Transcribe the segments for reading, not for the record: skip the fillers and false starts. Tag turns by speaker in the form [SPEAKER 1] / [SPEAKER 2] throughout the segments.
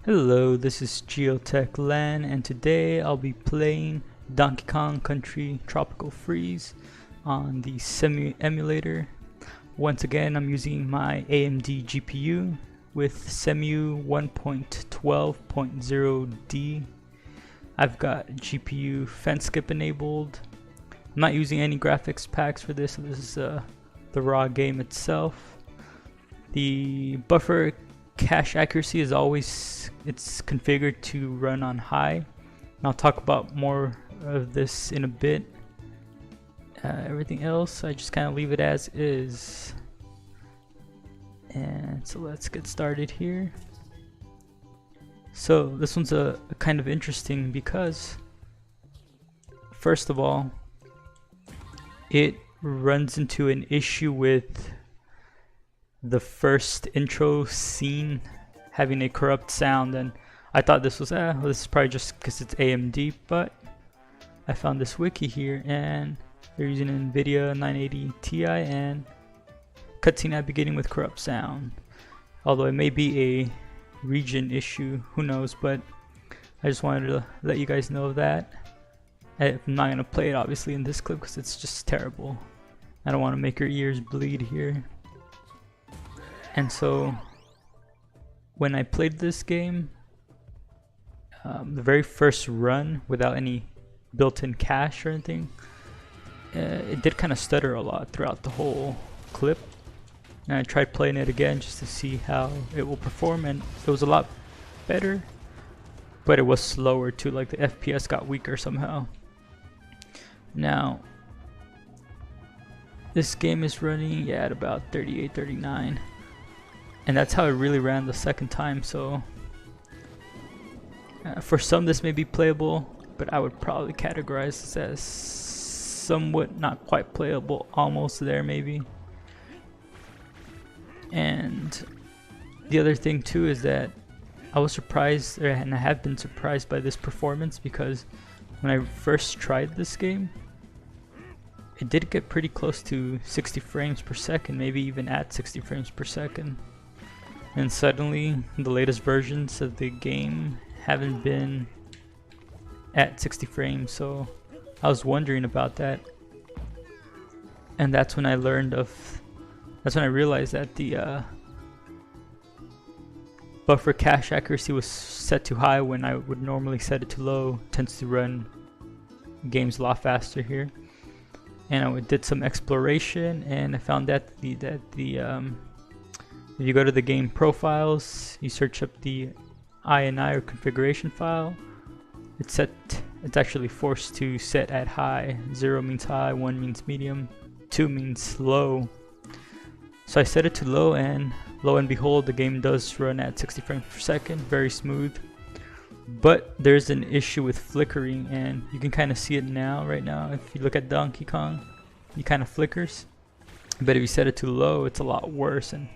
[SPEAKER 1] Hello, this is GeoTechLan, and today I'll be playing Donkey Kong Country Tropical Freeze on the Cemu emulator. Once again, I'm using my AMD GPU with Cemu 1.12.0D. I've got GPU fence skip enabled. I'm not using any graphics packs for this, so this is the raw game itself. The buffer cache accuracy is always, it's configured to run on high. And I'll talk about more of this in a bit. Everything else I just kind of leave it as is. And so let's get started here. So this one's a kind of interesting because first of all, it runs into an issue with the first intro scene having a corrupt sound, and I thought this was well, this is probably just because it's AMD, but I found this wiki here and they're using an NVIDIA 980 Ti and cutscene at beginning with corrupt sound. Although it may be a region issue, who knows, but I just wanted to let you guys know that. I'm not going to play it obviously in this clip because it's just terrible. I don't want to make your ears bleed here. And so when I played this game, the very first run without any built-in cache or anything, it did kind of stutter a lot throughout the whole clip. And I tried playing it again just to see how it will perform, and it was a lot better, but it was slower too, like the FPS got weaker somehow. Now this game is running at about 38, 39. And that's how it really ran the second time, so for some this may be playable, but I would probably categorize this as somewhat not quite playable, almost there maybe. And the other thing too is that I was surprised, and I have been surprised by this performance, because when I first tried this game, it did get pretty close to 60 frames per second, maybe even at 60 frames per second. And suddenly, the latest versions of the game haven't been at 60 frames, so I was wondering about that. And that's when I realized that the buffer cache accuracy was set too high when I would normally set it to low. It tends to run games a lot faster here. And I did some exploration, and I found that if you go to the game profiles, you search up the INI or configuration file, it's actually forced to set at high. 0 means high, 1 means medium, 2 means low. So I set it to low, and lo and behold, the game does run at 60 frames per second, very smooth. But there's an issue with flickering, and you can kind of see it right now. If you look at Donkey Kong, he kind of flickers. But if you set it to low, it's a lot worse, and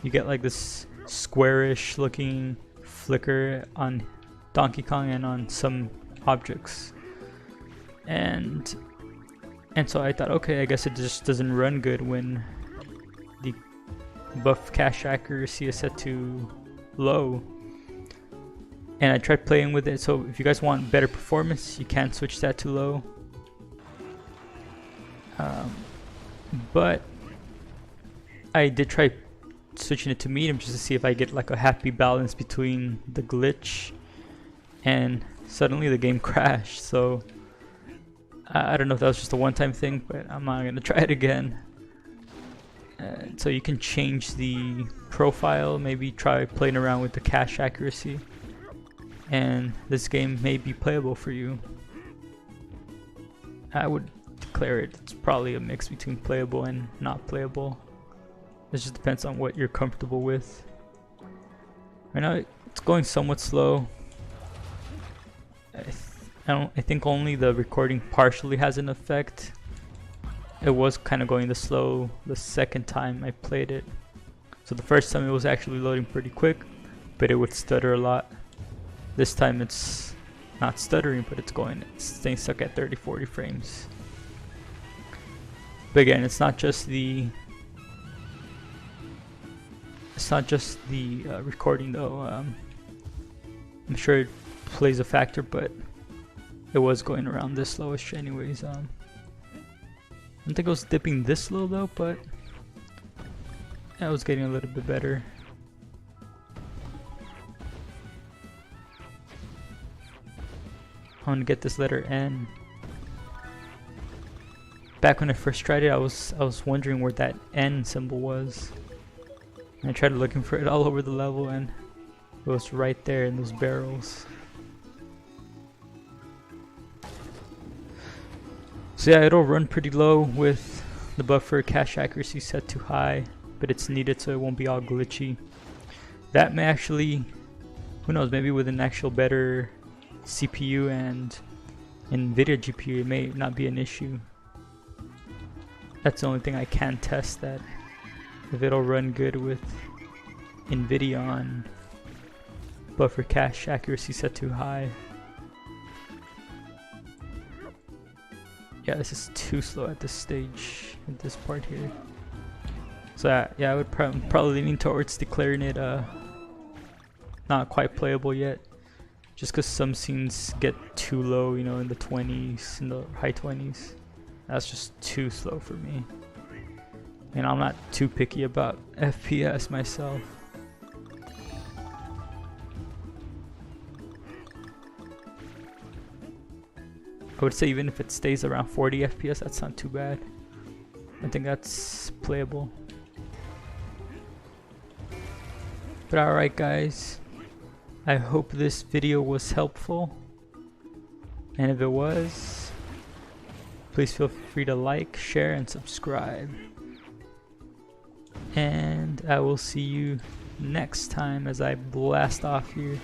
[SPEAKER 1] you get like this squarish looking flicker on Donkey Kong and on some objects. And so I thought, okay, I guess it just doesn't run good when the buff cache accuracy is set to low. And I tried playing with it, so if you guys want better performance, you can switch that to low. But I did try switching it to medium just to see if I get like a happy balance between the glitch, and suddenly the game crashed. So I don't know if that was just a one-time thing, but I'm not gonna try it again. So you can change the profile, maybe try playing around with the cache accuracy, and this game may be playable for you. I would declare it's probably a mix between playable and not playable. It just depends on what you're comfortable with. Right now it's going somewhat slow. I think only the recording partially has an effect. It was kind of going slow the second time I played it. So the first time it was actually loading pretty quick, but it would stutter a lot. This time it's not stuttering, but it's staying stuck at 30-40 frames. But again, it's not just the recording though. I'm sure it plays a factor, but it was going around this slowish anyways. I don't think it was dipping this low though, but I was getting a little bit better. I want to get this letter N. Back when I first tried it, I was wondering where that N symbol was. And I tried looking for it all over the level, and it was right there in those barrels. So yeah, it'll run pretty low with the buffer cache accuracy set to high, but it's needed so it won't be all glitchy. That may actually, who knows, maybe with an actual better CPU and NVIDIA GPU, it may not be an issue. That's the only thing I can test, that if it'll run good with NVIDIA on buffer cache accuracy set to high. Yeah, this is too slow at this stage, at this part here. So yeah, I would probably leaning towards declaring it not quite playable yet, just because some scenes get too low, you know, in the 20s, in the high 20s. That's just too slow for me. And I'm not too picky about FPS myself. I would say even if it stays around 40 FPS, that's not too bad. I think that's playable. But alright guys, I hope this video was helpful. And if it was, please feel free to like, share, and subscribe. And I will see you next time as I blast off here.